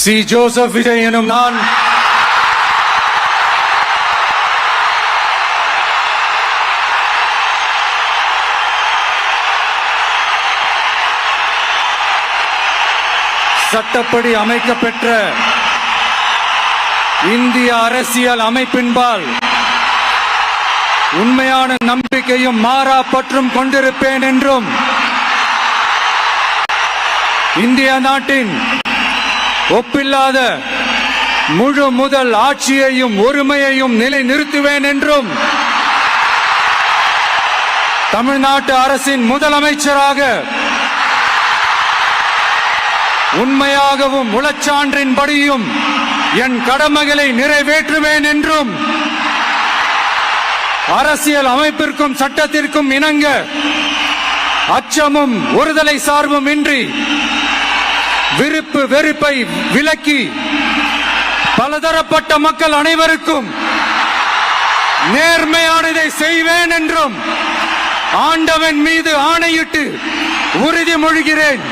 C. Joseph Vijay எனும் நான் சட்டப்படி அமைக்கப்பெற்ற இந்திய அரசியல் அமைப்பின்பால் உண்மையான நம்பிக்கையும் மாறா பற்றும் கொண்டிருப்பேன் என்றும் இந்திய நாட்டின் ஒப்பில்லாத முழு முதல் ஆட்சியையும் ஒருமையையும் நிலைநிறுத்துவேன் என்றும் தமிழ்நாட்டு அரசின் முதலமைச்சராக உண்மையாகவும் உளச்சான்றின்படியும் என் கடமைகளை நிறைவேற்றுவேன் என்றும் அரசியல் அமைப்பிற்கும் சட்டத்திற்கும் இணங்க அச்சமும் ஒருதலை சார்பும் இன்றி விருப்பு வெறுப்பை விலக்கி பலதரப்பட்ட மக்கள் அனைவருக்கும் நேர்மையானதை செய்வேன் என்றும் ஆண்டவன் மீது ஆணையிட்டு உறுதிமொழிகிறேன்.